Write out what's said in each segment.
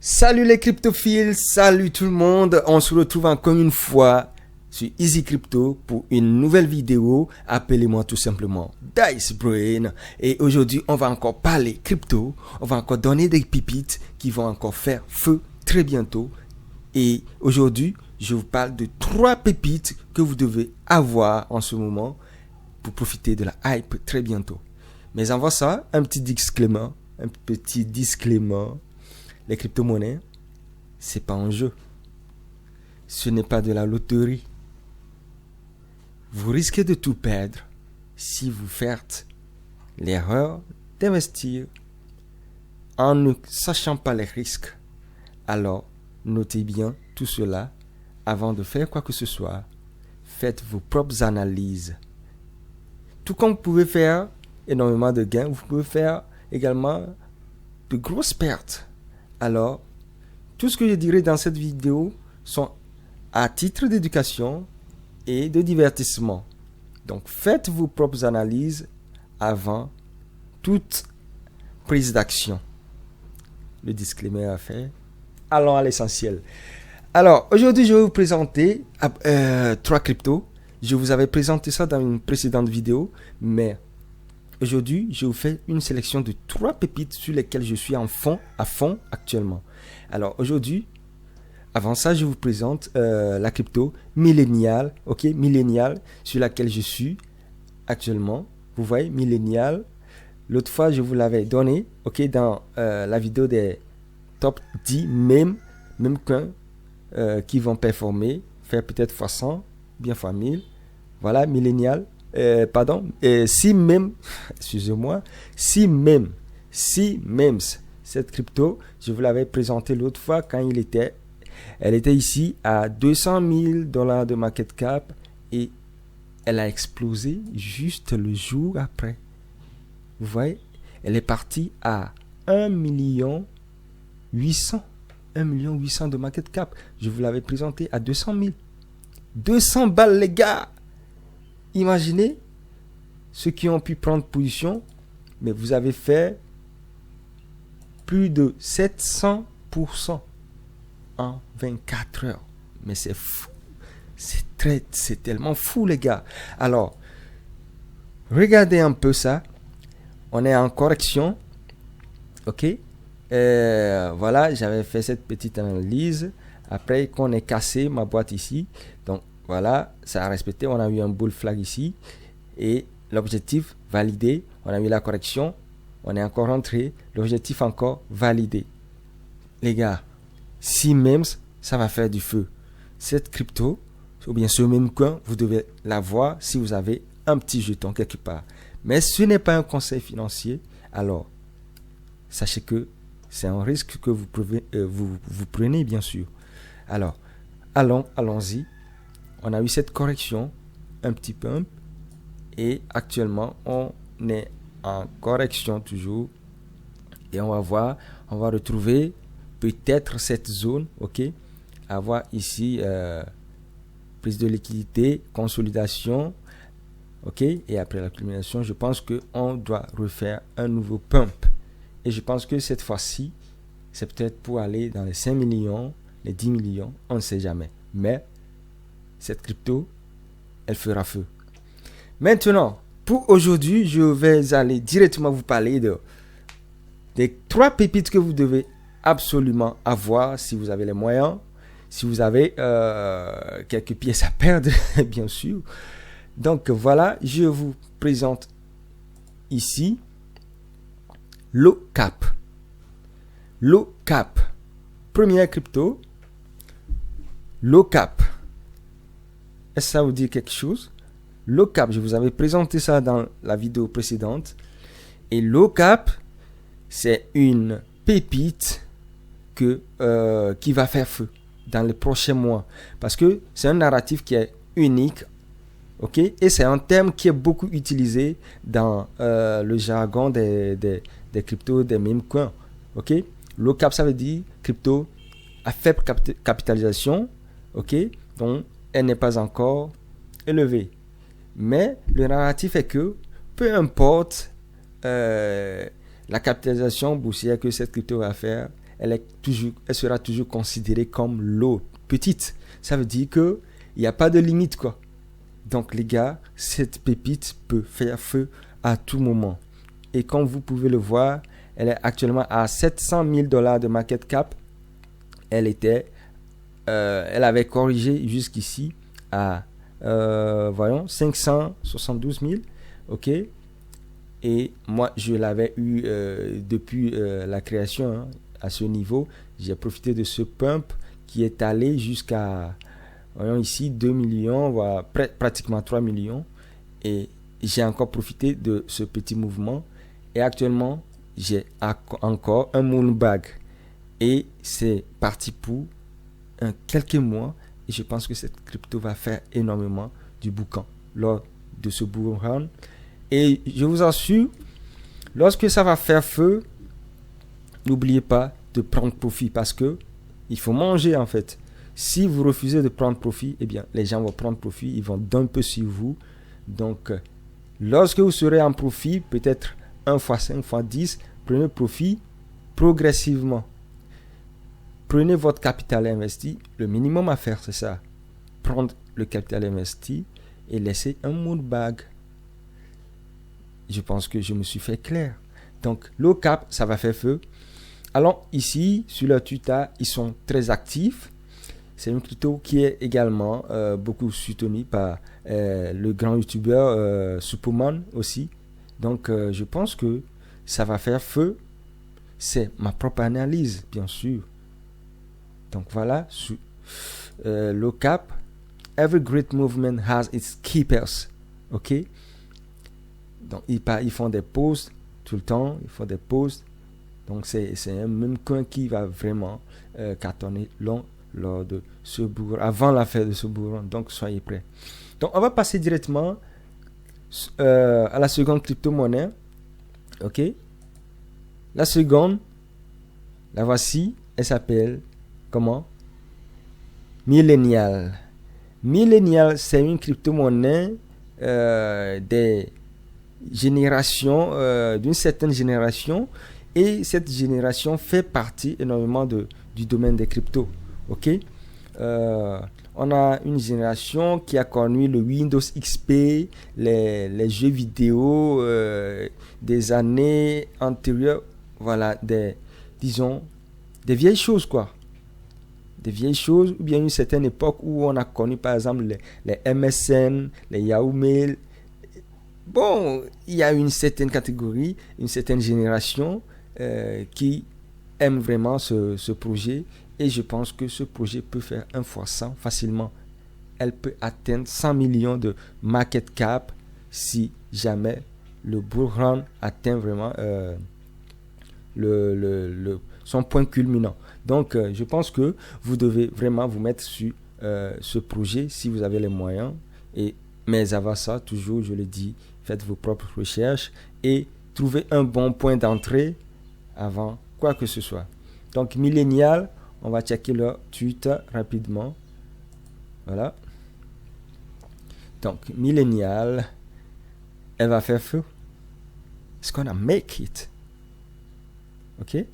Salut les cryptophiles, salut tout le monde, on se retrouve encore une fois sur Easy Crypto pour une nouvelle vidéo, appelez-moi tout simplement Dice Brain. Et aujourd'hui on va encore parler crypto, on va encore donner des pépites qui vont encore faire feu très bientôt. Et aujourd'hui je vous parle de 3 pépites que vous devez avoir en ce moment pour profiter de la hype très bientôt. Mais avant ça, un petit disclaimer. Les crypto-monnaies, c'est pas un jeu. Ce n'est pas de la loterie. Vous risquez de tout perdre si vous faites l'erreur d'investir en ne sachant pas les risques. Alors, notez bien tout cela avant de faire quoi que ce soit. Faites vos propres analyses. Tout comme vous pouvez faire énormément de gains, vous pouvez faire également de grosses pertes. Alors, tout ce que je dirai dans cette vidéo sont à titre d'éducation et de divertissement. Donc, faites vos propres analyses avant toute prise d'action. Le disclaimer à faire. Allons à l'essentiel. Alors, aujourd'hui, je vais vous présenter 3 cryptos. Je vous avais présenté ça dans une précédente vidéo, mais aujourd'hui, je vous fais une sélection de 3 pépites sur lesquelles je suis à fond actuellement. Alors aujourd'hui, avant ça, je vous présente la crypto Millennial, Millennial, sur laquelle je suis actuellement. Vous voyez, Millennial. L'autre fois, je vous l'avais donné, dans la vidéo des top 10 mêmes coins qui vont performer, faire peut-être x100, bien x 1000. Voilà, Millennial. 6 mêmes, excusez-moi, 6 mêmes. Cette crypto, je vous l'avais présenté l'autre fois quand elle était ici à $200 000 de market cap et elle a explosé juste le jour après. Vous voyez, elle est partie à 1,8 million de market cap. Je vous l'avais présenté à 200 000. 200 balles les gars. Imaginez ceux qui ont pu prendre position, mais vous avez fait plus de 700% en 24 heures. Mais c'est fou. C'est tellement fou les gars. Alors, regardez un peu ça. On est en correction. Voilà, j'avais fait cette petite analyse. Après qu'on ait cassé ma boîte ici. Donc, voilà, ça a respecté. On a eu un bull flag ici. Et l'objectif validé. On a eu la correction. On est encore rentré. L'objectif encore validé. Les gars, si même ça va faire du feu. Cette crypto, ou bien ce même coin, vous devez la voir si vous avez un petit jeton quelque part. Mais ce n'est pas un conseil financier. Alors, sachez que c'est un risque que vous prenez bien sûr. Alors, allons-y. On a eu cette correction, un petit pump, et actuellement on est en correction toujours, et on va voir, on va retrouver peut-être cette zone, avoir ici prise de liquidité, consolidation, et après l'accumulation, je pense que on doit refaire un nouveau pump, et je pense que cette fois-ci, c'est peut-être pour aller dans les 5 millions, les 10 millions, on ne sait jamais, mais cette crypto, elle fera feu. Maintenant, pour aujourd'hui, je vais aller directement vous parler des 3 pépites que vous devez absolument avoir si vous avez les moyens, si vous avez quelques pièces à perdre, bien sûr. Donc voilà, je vous présente ici LoCap. LoCap, première crypto, LoCap. Est-ce que ça vous dit quelque chose? LoCap, je vous avais présenté ça dans la vidéo précédente. Et LoCap, c'est une pépite qui va faire feu dans les prochains mois. Parce que c'est un narratif qui est unique. Et c'est un terme qui est beaucoup utilisé dans le jargon des cryptos, des meme coins. LoCap, ça veut dire crypto à faible capitalisation. Donc, elle n'est pas encore élevée. Mais le narratif est que peu importe la capitalisation boursière que cette crypto va faire, elle sera toujours considérée comme l'eau petite. Ça veut dire que il n'y a pas de limite, quoi. Donc les gars, cette pépite peut faire feu à tout moment. Et comme vous pouvez le voir, elle est actuellement à 700 000 $ de market cap. Elle avait corrigé jusqu'ici à, voyons, 572 000. OK. Et moi, je l'avais eu depuis la création, hein, à ce niveau. J'ai profité de ce pump qui est allé jusqu'à, voyons ici, 2 millions, voire pratiquement 3 millions. Et j'ai encore profité de ce petit mouvement. Et actuellement, j'ai encore un moonbag. Et c'est parti pour quelques mois. Et je pense que cette crypto va faire énormément du boucan lors de ce bull run. Et je vous assure, lorsque ça va faire feu, n'oubliez pas de prendre profit parce que il faut manger en fait. Si vous refusez de prendre profit, eh bien, les gens vont prendre profit, ils vont dumper sur vous. Donc, lorsque vous serez en profit, peut-être 1 fois 5 fois 10, prenez profit progressivement. Prenez votre capital investi. Le minimum à faire, c'est ça. Prendre le capital investi et laisser un moonbag. Je pense que je me suis fait clair. Donc, low cap, ça va faire feu. Alors, ici, sur leur Twitter, ils sont très actifs. C'est une crypto qui est également beaucoup soutenue par le grand youtubeur Superman aussi. Donc, je pense que ça va faire feu. C'est ma propre analyse, bien sûr. Donc, voilà. Low cap. Every great movement has its keepers. OK? Donc, ils font des posts tout le temps. Ils font des posts. Donc, c'est un même coin qui va vraiment cartonner lors de ce bull run, avant la fin de ce bull run. Donc, soyez prêts. Donc, on va passer directement à la seconde crypto-monnaie. OK? La seconde, la voici. Elle s'appelle comment? Millennial. Millennial, c'est une crypto-monnaie des générations, d'une certaine génération. Et cette génération fait partie énormément du domaine des cryptos. OK? On a une génération qui a connu le Windows XP, les jeux vidéo des années antérieures. Voilà, disons, des vieilles choses, quoi. Des vieilles choses, ou bien une certaine époque où on a connu, par exemple, les MSN, les Yahoo Mail. Bon, il y a une certaine catégorie, une certaine génération qui aime vraiment ce projet. Et je pense que ce projet peut faire 1 fois 100 facilement. Elle peut atteindre 100 millions de market cap si jamais le bull run atteint vraiment son point culminant. Donc, je pense que vous devez vraiment vous mettre sur ce projet si vous avez les moyens. Mais avant ça, toujours, je le dis, faites vos propres recherches et trouvez un bon point d'entrée avant quoi que ce soit. Donc, Millennial, on va checker leur Twitter rapidement. Voilà. Donc, Millennial, elle va faire feu. It's gonna make it. OK?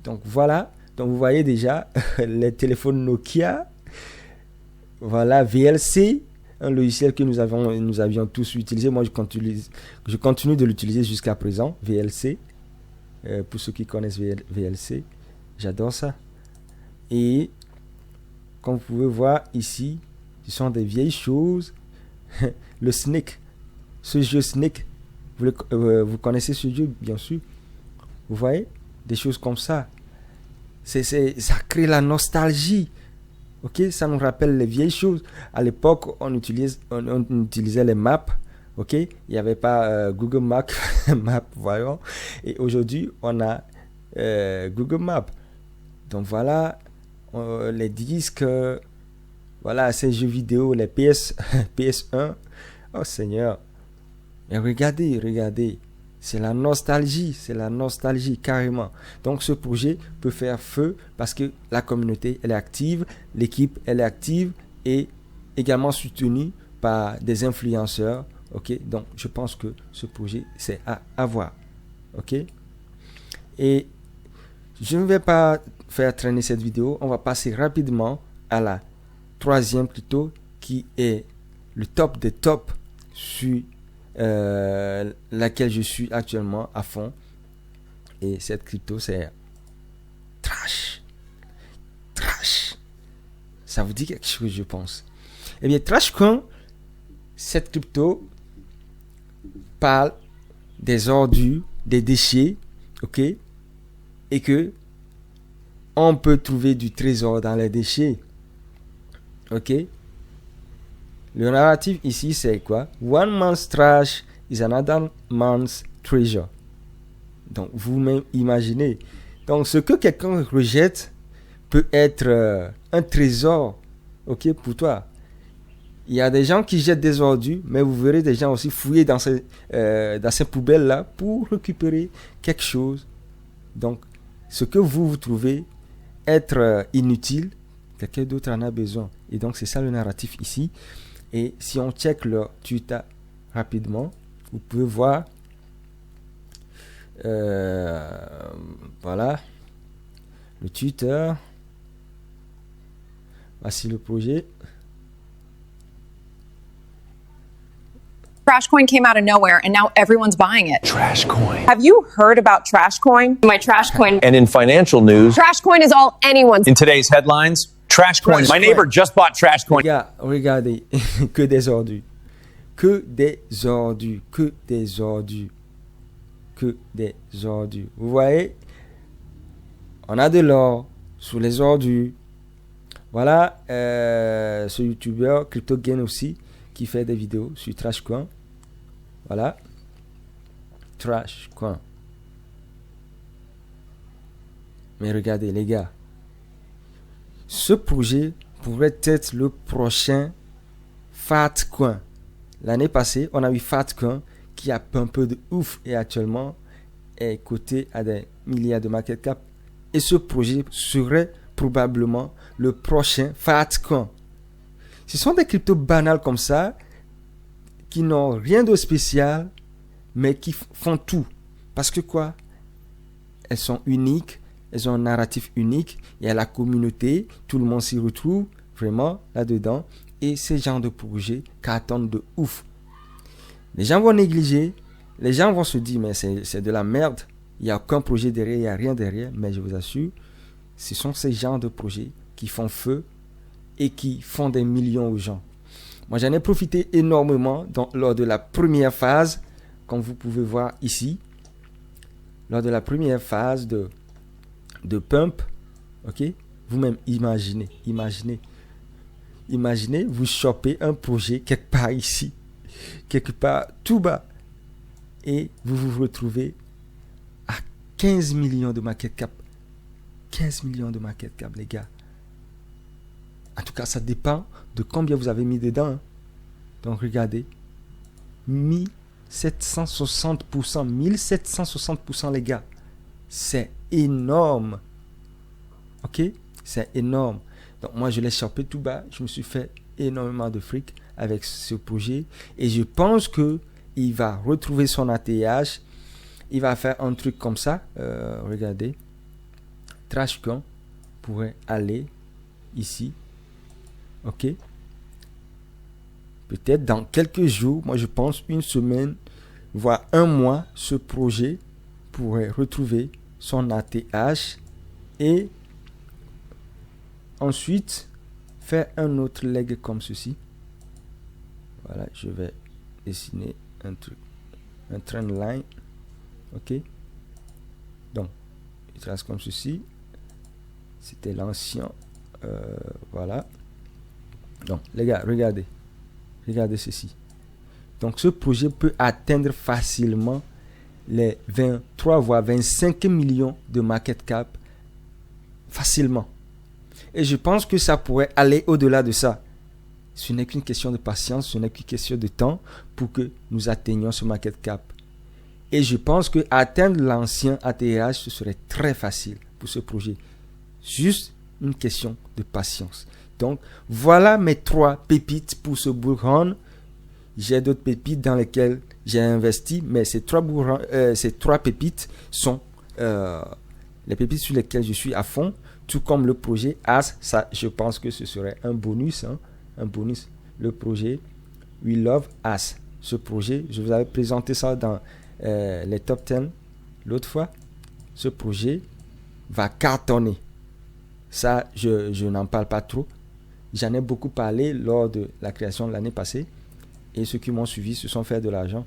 Donc, voilà. Donc, vous voyez déjà les téléphones Nokia. Voilà, VLC, un logiciel que nous avions tous utilisé. Moi, je continue de l'utiliser jusqu'à présent, VLC. Pour ceux qui connaissent VLC, j'adore ça. Et comme vous pouvez voir ici, ce sont des vieilles choses. Le Snake, ce jeu Snake, vous connaissez ce jeu, bien sûr. Vous voyez, des choses comme ça. Ça crée la nostalgie. Ok, ça nous rappelle les vieilles choses. À l'époque, on utilisait les maps. Ok, il n'y avait pas Google Maps, voyons. Et aujourd'hui, on a Google Maps. Donc voilà, les disques, voilà, ces jeux vidéo, les PS1. Oh Seigneur. Et regardez. C'est la nostalgie carrément. Donc ce projet peut faire feu parce que la communauté, elle est active, l'équipe, elle est active et également soutenue par des influenceurs. Ok, donc je pense que ce projet, c'est à avoir. Ok, et Je ne vais pas faire traîner cette vidéo. On va passer rapidement à la troisième crypto qui est le top des tops sur laquelle je suis actuellement à fond. Et cette crypto, c'est Trash. Trash. Ça vous dit quelque chose, je pense. Eh bien, Trashcoin, cette crypto parle des ordures, des déchets, ok, et que on peut trouver du trésor dans les déchets, ok. Le narratif ici, c'est quoi? One man's trash is another man's treasure. Donc, vous-même imaginez. Donc, ce que quelqu'un rejette peut être un trésor, ok, pour toi. Il y a des gens qui jettent des ordures, mais vous verrez des gens aussi fouiller dans ces poubelles-là pour récupérer quelque chose. Donc, ce que vous trouvez être inutile, quelqu'un d'autre en a besoin. Et donc, c'est ça le narratif ici. Et si on check le Twitter rapidement, vous pouvez voir, voilà, le Twitter. Voici le projet. Trashcoin came out of nowhere and now everyone's buying it. Trashcoin. Have you heard about Trashcoin? My Trashcoin. And in financial news, Trashcoin is all anyone's. in today's headlines, Trashcoin. My neighbor just bought Trashcoin. Regardez, que des ordures. Que des ordures. Que des ordures. Que des ordures. Vous voyez, on a de l'or sous les ordures. Voilà ce youtubeur CryptoGain aussi qui fait des vidéos sur Trashcoin. Voilà. Trashcoin. Mais regardez les gars. Ce projet pourrait être le prochain Fatcoin. L'année passée, on a eu Fatcoin qui a un peu de ouf et actuellement est coté à des milliards de market cap. Et ce projet serait probablement le prochain Fatcoin. Ce sont des cryptos banales comme ça qui n'ont rien de spécial mais qui font tout. Parce que quoi? Elles sont uniques. Elles ont un narratif unique. Il y a la communauté. Tout le monde s'y retrouve vraiment là-dedans. Et ces genres de projets cartonnent de ouf. Les gens vont négliger. Les gens vont se dire, mais c'est de la merde. Il n'y a aucun projet derrière. Il n'y a rien derrière. Mais je vous assure, ce sont ces genres de projets qui font feu et qui font des millions aux gens. Moi, j'en ai profité énormément lors de la première phase, comme vous pouvez voir ici. Lors de la première phase de pump, ok, vous-même imaginez, vous chopez un projet quelque part ici, quelque part tout bas, et vous vous retrouvez à 15 millions de market cap. 15 millions de market cap, les gars. En tout cas, ça dépend de combien vous avez mis dedans. Hein. Donc, regardez, 1760%, 1760%, les gars. C'est énorme. Ok? C'est énorme. Donc moi je l'ai chopé tout bas. Je me suis fait énormément de fric avec ce projet. Et je pense que il va retrouver son ATH. Il va faire un truc comme ça. Regardez. Trashcoin pourrait aller ici. Ok? Peut-être dans quelques jours. Moi je pense une semaine, voire un mois, ce projet pourrait retrouver son ATH et ensuite faire un autre leg comme ceci. Voilà, je vais dessiner un truc, un trend line. Ok, donc il trace comme ceci. C'était l'ancien. Voilà. Donc les gars, regardez ceci. Donc ce projet peut atteindre facilement les 23 voire 25 millions de market cap facilement. Et je pense que ça pourrait aller au-delà de ça. Ce n'est qu'une question de patience, ce n'est qu'une question de temps pour que nous atteignions ce market cap. Et je pense que atteindre l'ancien ATH, ce serait très facile pour ce projet. Juste une question de patience. Donc, voilà mes 3 pépites pour ce bullrun. J'ai d'autres pépites dans lesquelles j'ai investi, mais ces 3 pépites sont les pépites sur lesquelles je suis à fond, tout comme le projet As. Ça, je pense que ce serait un bonus, un bonus. Le projet We Love As. Ce projet, je vous avais présenté ça dans les top 10 l'autre fois. Ce projet va cartonner. Ça, je n'en parle pas trop. J'en ai beaucoup parlé lors de la création de l'année passée. Et ceux qui m'ont suivi se sont fait de l'argent.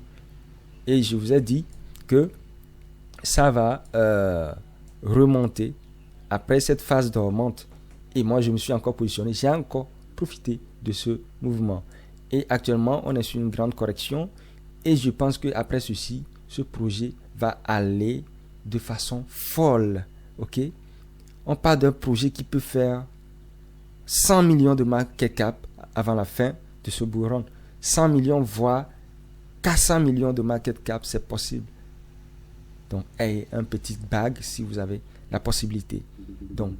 Et je vous ai dit que ça va remonter après cette phase dormante. Et moi, je me suis encore positionné. J'ai encore profité de ce mouvement. Et actuellement, on est sur une grande correction. Et je pense qu'après ceci, ce projet va aller de façon folle. Ok? On parle d'un projet qui peut faire 100 millions de market cap avant la fin de ce bull run. 100 millions, voire 400 millions de market cap, c'est possible. Donc, ayez un petit bag si vous avez la possibilité. Donc,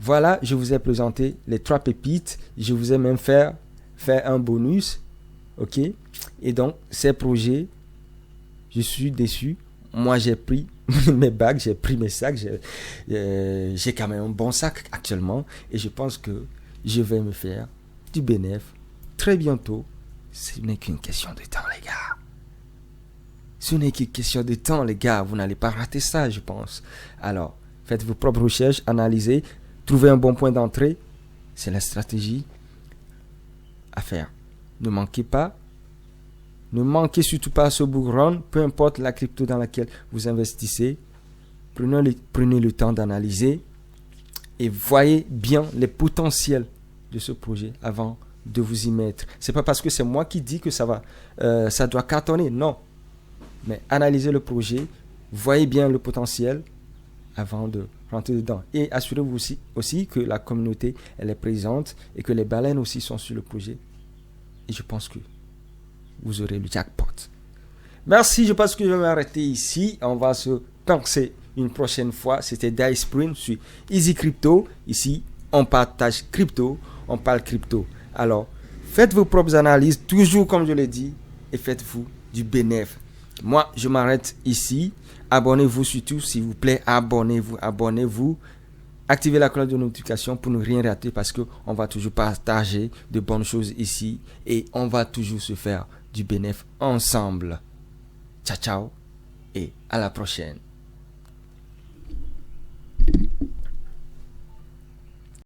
voilà, je vous ai présenté les 3 pépites. Je vous ai même fait un bonus. Ok? Et donc, ces projets, je suis déçu. Moi, j'ai pris mes bagues, j'ai pris mes sacs. J'ai quand même un bon sac actuellement. Et je pense que je vais me faire du bénéfice très bientôt. Ce n'est qu'une question de temps, les gars. Ce n'est qu'une question de temps, les gars. Vous n'allez pas rater ça, je pense. Alors, faites vos propres recherches, analysez, trouvez un bon point d'entrée. C'est la stratégie à faire. Ne manquez pas. Ne manquez surtout pas ce bull run, peu importe la crypto dans laquelle vous investissez. Prenez le temps d'analyser et voyez bien les potentiels de ce projet avant de vous y mettre. C'est pas parce que c'est moi qui dis que ça doit cartonner, non. Mais analysez le projet, voyez bien le potentiel avant de rentrer dedans. Et assurez-vous aussi que la communauté elle est présente et que les baleines aussi sont sur le projet. Et je pense que vous aurez le jackpot. Merci, je pense que je vais m'arrêter ici. On va se penser une prochaine fois. C'était Dice Sprint sur Easy Crypto. Ici, on partage crypto, on parle crypto. Alors, faites vos propres analyses, toujours comme je l'ai dit, et faites-vous du bénéfice. Moi, je m'arrête ici. Abonnez-vous surtout, s'il vous plaît. Abonnez-vous. Activez la cloche de notification pour ne rien rater parce qu'on va toujours partager de bonnes choses ici et on va toujours se faire du bénéfice ensemble. Ciao, ciao et à la prochaine.